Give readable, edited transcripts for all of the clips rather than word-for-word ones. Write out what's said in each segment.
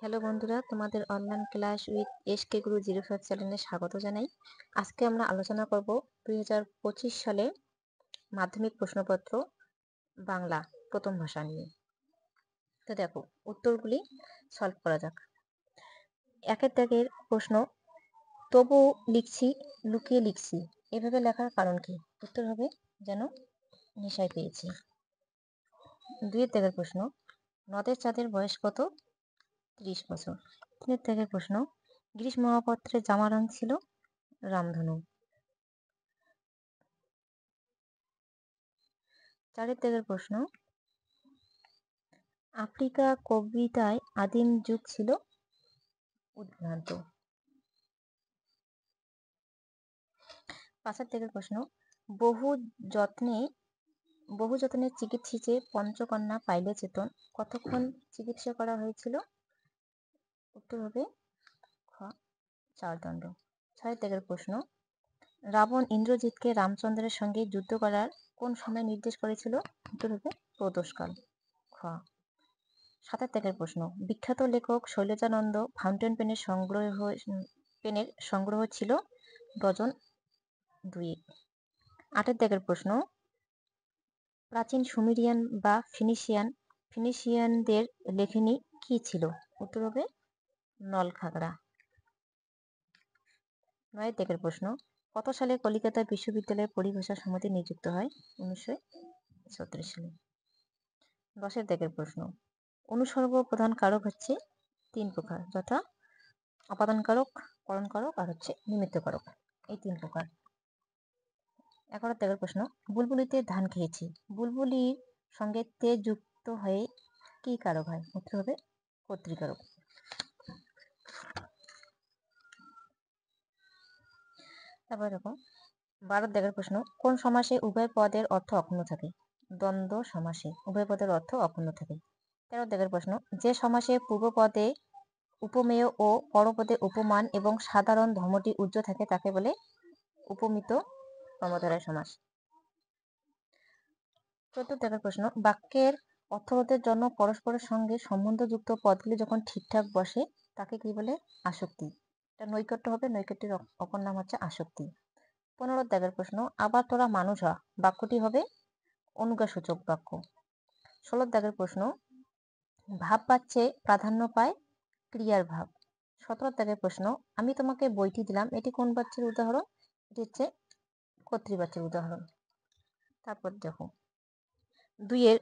Hello বন্ধুরা, তোমাদের online class with SK গুরু 05 চ্যানেলে স্বাগত জানাই। আজকে আমরা আলোচনা করব 2025 সালে মাধ্যমিক প্রশ্নপত্র বাংলা প্রথম ভাষা নিয়ে। তো দেখো, উত্তরগুলি সলভ করা যাক। একের দাগের প্রশ্ন, তবু লিখছি লুকিয়ে লিখছি, এভাবে লেখার কারণ কি? উত্তর হবে যেন নেশায় পেয়েছি। দুইয়ের দাগের প্রশ্ন, নদের চাঁদের বয়স কত? 30 বছর। তিনের দাগের প্রশ্ন, গিরিশ মহাপাত্রের জামা রং ছিল রামধনু। চারের দাগের প্রশ্ন, আফ্রিকা কবিতায় আদিম যুগ ছিল উদ্ভ্রান্ত। পাঁচের দাগের প্রশ্ন, বহু যত্নে চিকিৎসিতে পঞ্চকন্যা পাইলে চেতন, কতক্ষণ চিকিৎসা করা হয়েছিল? উত্তর হবে খ 4 দণ্ড। ছয়ের দাগের প্রশ্ন, রাবণ ইন্দ্রজিৎকে রামচন্দ্রের সঙ্গে যুদ্ধ করার কোন সময় নির্দেশ করেছিল? উত্তর হবে প্রদোষকাল। খ। সাতের দাগের প্রশ্ন, বিখ্যাত লেখক শৈলজানন্দ ফাউন্টেন পেনের সংগ্রহ ছিল ডজন 2। আটের দাগের প্রশ্ন, প্রাচীন সুমেরিয়ান বা ফিনিশিয়ানদের লেখনী কি ছিল? উত্তর হবে নলখাগড়া। 9এর দাগের প্রশ্ন, কত সালে কলিকাতা বিশ্ববিদ্যালয়ের পরিভাষা সমিতি নিযুক্ত হয়? 1936 সালে। 10এর দাগের প্রশ্ন, অনুসর্গ প্রধান কারক হচ্ছে 3 প্রকার, যথা অপাদান কারক, করণ কারক আর হচ্ছে নিমিত্ত কারক, এই 3 প্রকার। 11 দাগের প্রশ্ন, বুলবুলিতে ধান খেয়েছি, বুলবুলির সঙ্গে তে যুক্ত হয়ে কি কারক হয়? উত্তর হবে কর্তৃকারক। তারপর দেখো 12 দাগের প্রশ্ন, কোন সমাসে উভয় পদের অর্থ অক্ষুণ্ণ থাকে? দ্বন্দ্ব সমাসে উভয় পদের অর্থ অক্ষুণ্ণ থাকে। 13 দাগের প্রশ্ন, যে সমাসে পূর্বপদে উপমেয় ও পরপদে উপমান এবং সাধারণ ধর্মটি উজ্জ থাকে তাকে বলে উপমিত কর্মধারয় সমাস। 14 দাগের প্রশ্ন, বাক্যের অর্থবোধের জন্য পরস্পরের সঙ্গে সম্বন্ধযুক্ত পদগুলি যখন ঠিকঠাক বসে তাকে কি বলে? আসক্তি। এটা নৈকট্য হবে, নৈকট্যের অপর নাম হচ্ছে আসক্তি। 15 দাগের প্রশ্ন, আবার তোরা মানুষ হ, বাক্যটি হবে অনুজ্ঞাসূচক বাক্য। 16 দাগের প্রশ্ন, ভাব পাচ্ছে প্রাধান্য পায় ক্রিয়ার ভাব। 17 দাগের প্রশ্ন, আমি তোমাকে বইটি দিলাম, এটি কোন বাচ্যের উদাহরণ? এটি হচ্ছে কর্তৃবাচ্যের উদাহরণ। তারপর দেখো 2-এর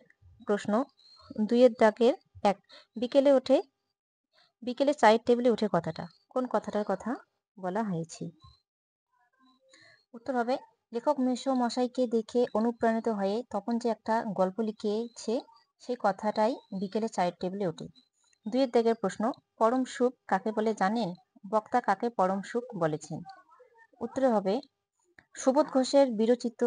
প্রশ্ন, 2-এর দাগের 1, বিকেলে চায়ের টেবিলে উঠে কথাটা, কোন কথাটার কথা বলা হয়েছে? উত্তর হবে, লেখক মেসো মশাইকে দেখে অনুপ্রাণিত হয়ে তখন যে একটা গল্প লিখেছে সেই কথাটাই বিকেলে চায়ের টেবিলে ওঠে। 2-এর দাগের প্রশ্ন, পরম সুখ কাকে বলে জানেন? বক্তা কাকে পরম সুখ বলেছেন? উত্তরে হবে, সুবোধ ঘোষের বিরচিত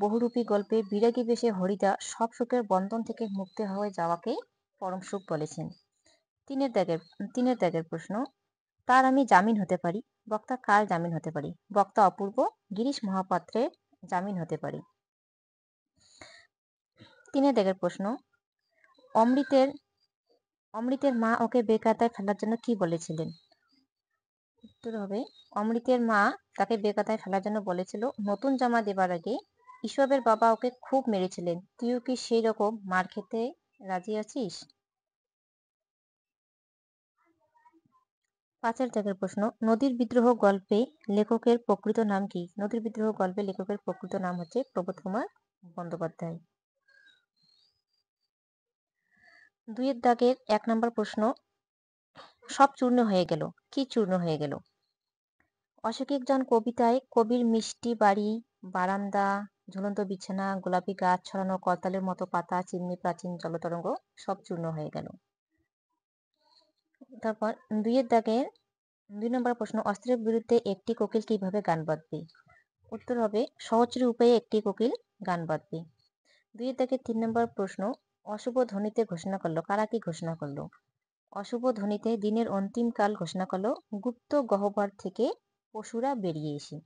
বহুরূপী গল্পে বিরাগী বেশে হরিদা সব সুখের বন্ধন থেকে মুক্ত হয়ে যাওয়াকে পরম সুখ বলেছেন। 3-এর দাগের প্রশ্ন, তার আমি জামিন হতে পারি, বক্তা কার জামিন হতে পারি? বক্তা অপূর্ব গিরিশ মহাপাত্রের জামিন হতে পারি। 3-এর দাগের প্রশ্ন, অমৃতের মা ওকে বেকায়দায় ফেলার জন্য কি বলেছিলেন? উত্তর হবে, অমৃতের মা তাকে বেকায়দায় ফেলার জন্য বলেছিল, নতুন জামা দেবার আগে ঈশ্বরের বাবা ওকে খুব মেরেছিলেন, তুইও কি সেই রকম মার খেতে রাজি আছিস? 5-এর দাগের প্রশ্ন, নদীর বিদ্রোহ গল্পে লেখকের প্রকৃত নাম কি? নদীর বিদ্রোহ গল্পে লেখকের প্রকৃত নাম হচ্ছে প্রবোধ কুমার বন্দ্যোপাধ্যায়। 2-এর দাগের 1 নম্বর প্রশ্ন, সব চূর্ণ হয়ে গেল, কি চূর্ণ হয়ে গেল? অশোক একজন কবিতায় কবির মিষ্টি বাড়ি, বারান্দা, ঝুলন্ত বিছানা, গোলাপি গাছ ছড়ানো করতালের মতো পাতা, চিমনি, প্রাচীন জলতরঙ্গ সব চূর্ণ হয়ে গেল। তারপর 2-এর দাগের 2 নম্বর প্রশ্ন, অস্ত্রের বিরুদ্ধে একটি কোকিল কিভাবে গান বাঁধবে? উত্তর হবে, সহচরী উপায়ে একটি কোকিল গান বাঁধবে। 2-এর দাগের 3 নম্বর প্রশ্ন, অশুভ ধ্বনিতে ঘোষণা করলো, কারা কি ঘোষণা করলো? অশুভ ধ্বনিতে দিনের অন্তিম কাল ঘোষণা করলো গুপ্ত গহ্বর থেকে পশুরা বেরিয়ে এসে।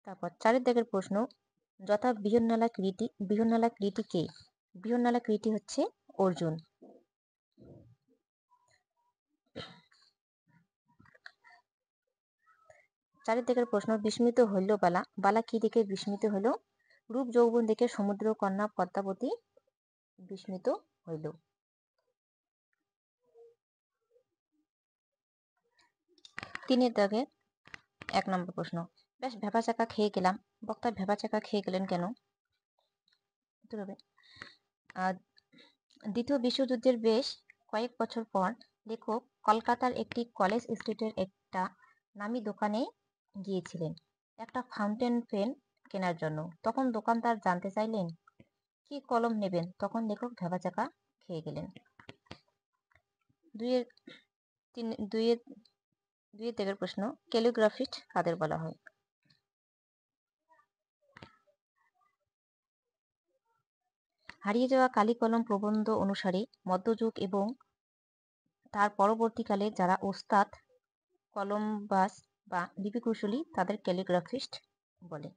তারপর 4-এর দাগের প্রশ্ন, যথা বৃহন্নলা কৃতি কে? বৃহন্নলা কৃতি হচ্ছে অর্জুন। চারিদিকের প্রশ্ন, বিস্মিত হইল বালা, বালা কি দেখে বিস্মিত হইল? রূপ যৌবন দেখে সমুদ্র কন্যা পদ্মাবতী বিস্মিত হইল। 3 দাগে 1 নম্বর প্রশ্ন, বেশ ভেবাচাকা খেয়ে গেলাম। বক্তা ভেবাচাকা খেয়ে গেলেন কেন? উত্তর হবে, দ্বিতীয় বিশ্বযুদ্ধের বেশ কয়েক বছর পর লেখক কলকাতার একটি কলেজ স্ট্রিটের একটা নামি দোকানে গিয়েছিলেন একটা ফাউন্টেন পেন কেনার জন্য। তখন দোকানদার জানতে চাইলেন কি কলম নেবেন। তখন লেখক ভেবাচাকা খেয়ে গেলেন। দুইয়ের দাগের প্রশ্ন, ক্যালিগ্রাফিস্ট কাদের বলা হয়? হারিয়ে যাওয়া কালি কলম প্রবন্ধ অনুসারে মধ্যযুগ এবং তার পরবর্তীকালে যারা ওস্তাদ কলমবাজ বা লিপিকুশলী তাদের ক্যালিগ্রাফিস্ট বলে।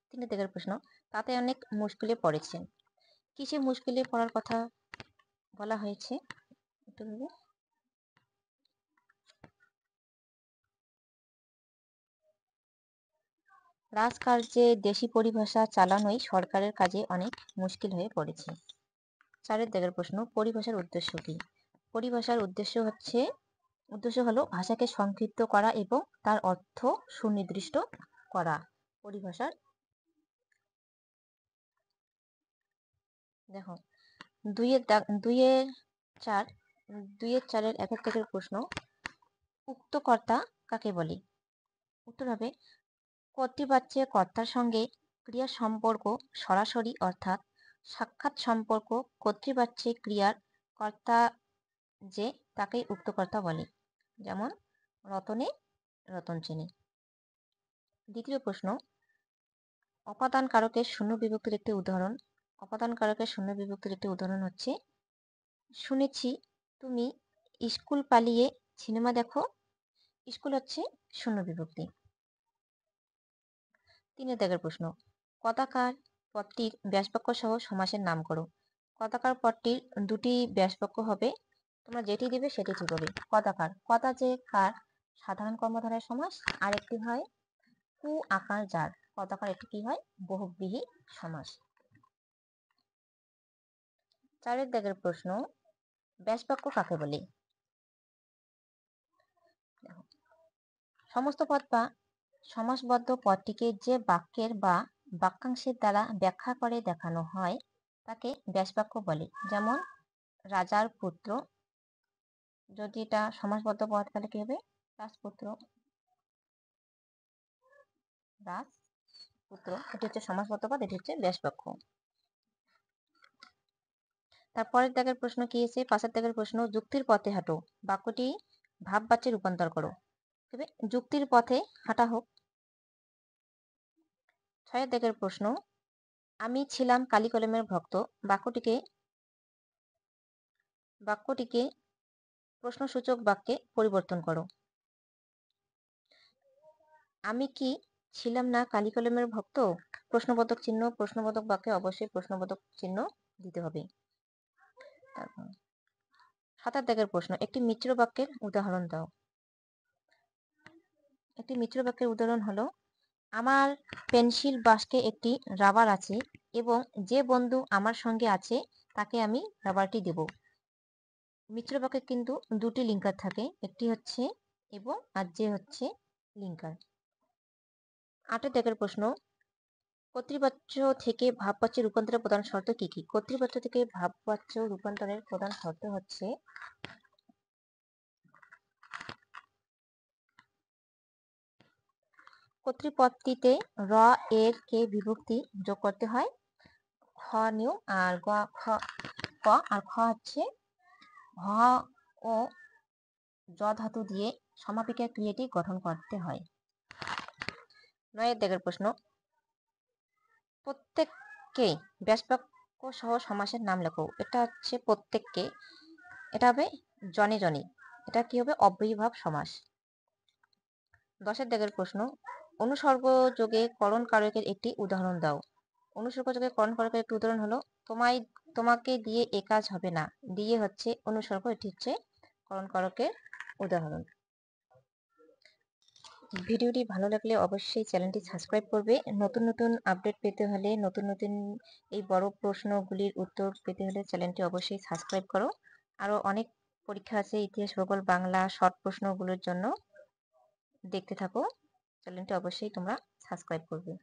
3 দাগের প্রশ্ন, তাতে অনেক মুশকিলে পড়েছেন। কিসে মুশকিলে পড়ার কথা বলা হয়েছে? রাজকার্যে দেশি পরিভাষা চালানোই সরকারের কাজে অনেক মুশকিল হয়ে পড়েছে। 4 দাগের প্রশ্ন, পরিভাষার উদ্দেশ্য কি? পরিভাষার উদ্দেশ্য হলো ভাষাকে সংক্ষিপ্ত করা এবং তার অর্থ সুনির্দিষ্ট করা। পরিভাষার দেখো 2-4 1 দাগের প্রশ্ন, উক্ত কর্তা কাকে বলে? উত্তর হবে, কর্তৃবাচ্যে কর্তার সঙ্গে ক্রিয়ার সম্পর্ক সরাসরি অর্থাৎ সাক্ষাৎ সম্পর্ক কর্তৃবাচ্যে ক্রিয়ার কর্তা যে তাকেই উক্ত কর্তা বলে। যেমন রতনে রতন চেনে। দ্বিতীয় প্রশ্ন, অপাদান কারকের শূন্য বিভক্তির একটি উদাহরণ। অপাদান কারকের শূন্য বিভক্তির একটি উদাহরণ হচ্ছে, শুনেছি তুমি স্কুল পালিয়ে সিনেমা দেখো। স্কুল হচ্ছে শূন্য বিভক্তি। 3 দাগের প্রশ্ন, কদাকার পদটির ব্যাসবাক্য সহ সমাসের নাম করো। কদাকার পদটির দুটি ব্যাসবাক্য হবে, তোমরা যেটি দিবে সেটি ঠিক হবে। কদাকার, কদা যে কার সাধারণ কর্মধারয় সমাস, আর একটি হয় কু আকার যার। কদাকার একটি কি হয়? বহুব্রীহি সমাস। 4 দাগের প্রশ্ন, ব্যাসবাক্য কাকে বলে? সমস্ত পদ বা সমাসবদ্ধ পদটিকে যে বাক্যের বা বাক্যাংশের দ্বারা ব্যাখ্যা করে দেখানো হয় তাকে ব্যাসবাক্য বলে। যেমন রাজার পুত্র, যদি এটা সমাসবদ্ধ পদ তাহলে কি হবে? রাজপুত্র। রাজপুত্র এটি হচ্ছে সমাসবদ্ধ পদ, এটি হচ্ছে ব্যাসবাক্য। তারপরের দাগের প্রশ্ন কি আছে? 5 দাগের প্রশ্ন, যুক্তির পথে হাঁটো। বাক্যটি ভাববাচ্যে রূপান্তর করো। যুক্তির পথে হাঁটা হোক। 6 দাগের প্রশ্ন, আমি ছিলাম কালি কলমের ভক্ত। বাক্যটিকে প্রশ্নসূচক বাক্যে পরিবর্তন করো। আমি কি ছিলাম না কালি কলমের ভক্ত? প্রশ্নবোধক চিহ্ন, প্রশ্নবোধক বাক্যে অবশ্যই প্রশ্নবোধক চিহ্ন দিতে হবে। 7 দাগের প্রশ্ন, একটি মিশ্র বাক্যের উদাহরণ দাও। একটি মিশ্র বাক্যের উদাহরণ হলো, আমার পেন্সিল বাক্সে একটি রাবার আছে এবং যে বন্ধু আমার সঙ্গে আছে তাকে আমি রাবারটি দেব। মিশ্র বাক্যে কিন্তু দুটি লিঙ্কার থাকে, একটি হচ্ছে এবং আর যে হচ্ছে লিঙ্কার। 8 দাগের প্রশ্ন, কর্তৃবাচ্য থেকে ভাববাচ্যে রূপান্তরের প্রধান শর্ত কি কি? কর্তৃবাচ্য থেকে ভাববাচ্য রূপান্তরের প্রধান শর্ত হচ্ছে, কর্তৃপদটিতে র এর কে বিভক্তি যোগ করতে হয়। খ নিয়ম আর ক আর খ হচ্ছে হ ও জ ধাতু দিয়ে সমাপিকা ক্রিয়াটি গঠন করতে হয়। 9 দাগের প্রশ্ন, প্রত্যেককে ব্যাসবাক্য সহ সমাসের নাম লেখো। এটা হচ্ছে প্রত্যেককে, এটা হবে জনে জনে, এটা কি হবে? অব্যয়ীভাব সমাস। 10 দাগের প্রশ্ন, অনুসর্গ যোগে করণ কারকের একটি উদাহরণ দাও। অনুসর্গ যোগে করণ কারকের একটি উদাহরণ হলো, তোমাকে দিয়ে এ কাজ হবে না। দিয়ে হচ্ছে অনুসর্গ, এটি হচ্ছে করণ কারকের উদাহরণ। ভিডিওটি ভালো লাগলে অবশ্যই চ্যানেলটি সাবস্ক্রাইব করবে। নতুন নতুন আপডেট পেতে হলে, নতুন নতুন এই বড় প্রশ্নগুলির উত্তর পেতে হলে চ্যানেলটি অবশ্যই সাবস্ক্রাইব করো। আরো অনেক পরীক্ষা আছে, ইতিহাস, ভূগোল, বাংলা শর্ট প্রশ্নগুলোর জন্য দেখতে থাকো। চ্যানেলটি অবশ্যই তোমরা সাবস্ক্রাইব করবে।